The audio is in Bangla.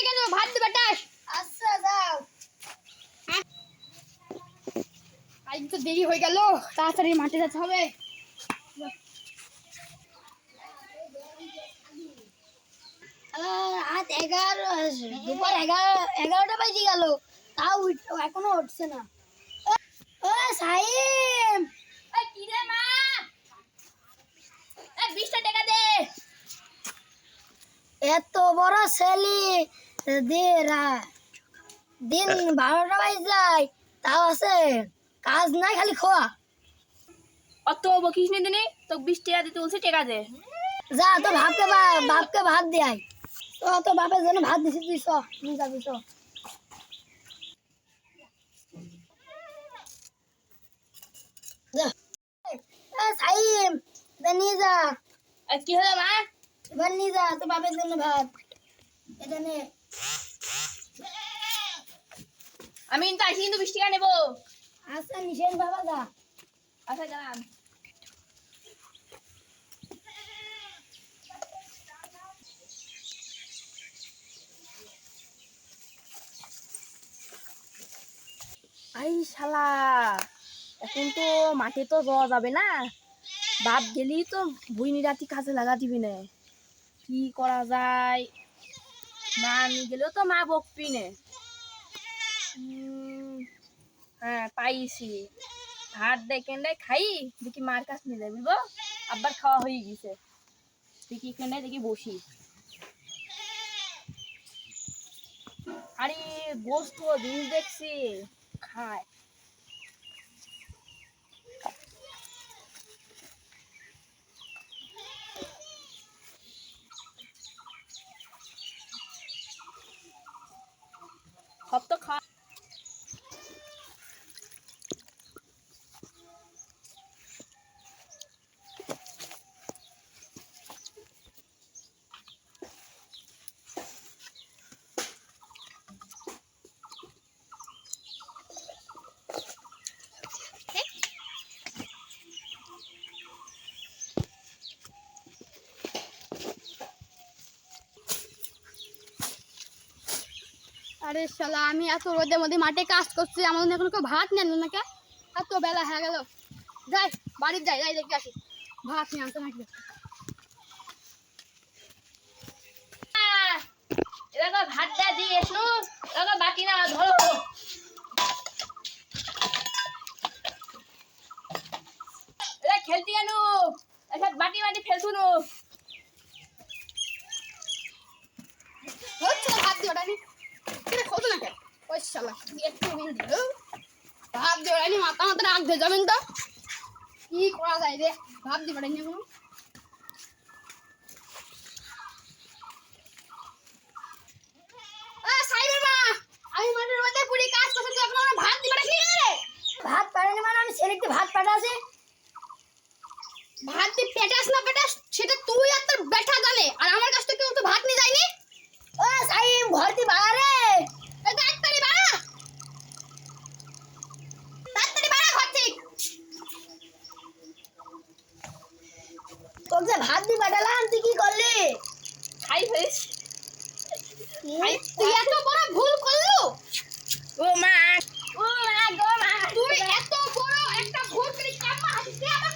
টেকে দেবো, ভাত দিবে টাস। আচ্ছা যাও। আজ তো দেরি হয়ে গেল, তাড়াতাড়ি মাঠে যেতে হবে। রাত 11, দুপুর 11টা বাজে গেল, তাও এখনো উঠছে না। ও সাইম, কি রে মা, 20টা টাকা দে। এত বড় ছেলে দে দিন 12টা বাজে যায়, তাও আছে কাজ নাই, খালি খোয়া। অত বকিস নি দিনে, তো 20 টাকা দিতে বলছি, টাকা দে। যা তো বাপকে ভাত দেয়, তো বাপের জন্য ভাত দিছি, তুই নিয়ে যাবি। সাইম নিয়ে যা, কি হলো মা? এবার নিয়ে যা তো বাপের জন্য ভাত, এটা নে। আমি কিন্তু আসি, কিন্তু 20 টাকা নেবো। আচ্ছা নিশেন বাবা, যা। আচ্ছা গেলাম। আই শালা, এখন তো মাঠে তো যাওয়া যাবে না, বাপ গেলেই তো বইনি রাতি কাজে লাগা দিবি না। কি করা যায়, মা নিয়ে গেলেও তো মা বকবি না। হ্যাঁ পাইছি, ভাত দেখে খাই, দেখি মার কাছ নিয়ে যাবি গো। আব্বার খাওয়া হয়ে গেছে, দেখি এখানে দেখি বসি। আরে গোস্ত জিনিস দেখছি, খায়। সব তো খাওয়া। আরে শালা, আমি এত রোদের মধ্যে মাঠে কাজ করছি, আমার এখন কেউ ভাত নেন না কে? এত বেলা হয়ে গেল, যাই বাড়ির যাই দেখে আসি ভাত নিয়ে আনতে নাকি। এবার ভাতটা দিয়ে এসো, এবার বাটি না ধরো। এরা খেলতে কেন, এসব বাটি ফেলছো নো। হচ্ছে ভাত দিয়ে ওটা নি, এটা খোঁজো না কেন? ওই শালা একটু ভাত দিয়ে ওটা নি, মাথা রাখ ধরে যাবেন তো। কি করা যায় রে, ভাত দিয়ে ওটা নিয়ে কোনো। আমি মাঠে রোদে পুরি কাজ করছি, তুই এখন আমার ভাত দিবে না কি রে? ভাত পারেনি মানে আমি ছেলেকে ভাত পাঠাছি। ভাত দিয়ে পেটাস না পেটাস সেটা তুই আর তোর বেটা জানে, আর আমার কাছ থেকে কেউ তো ভাত নিয়ে যায়নি। ও সাইম, ঘর দি বাড়া রে, তাড়াতাড়ি বাড়া, তাড়াতাড়ি বাড়া ঘর থেকে। তোকে যে ভাত দি পাঠালাম, তুই কি করলি? খাই ফেলিস, তুই এত বড় ভুল করলো। ও মা গো মা, তুই এত বড় একটা ভুল করি, কাম্মা হাসি আমার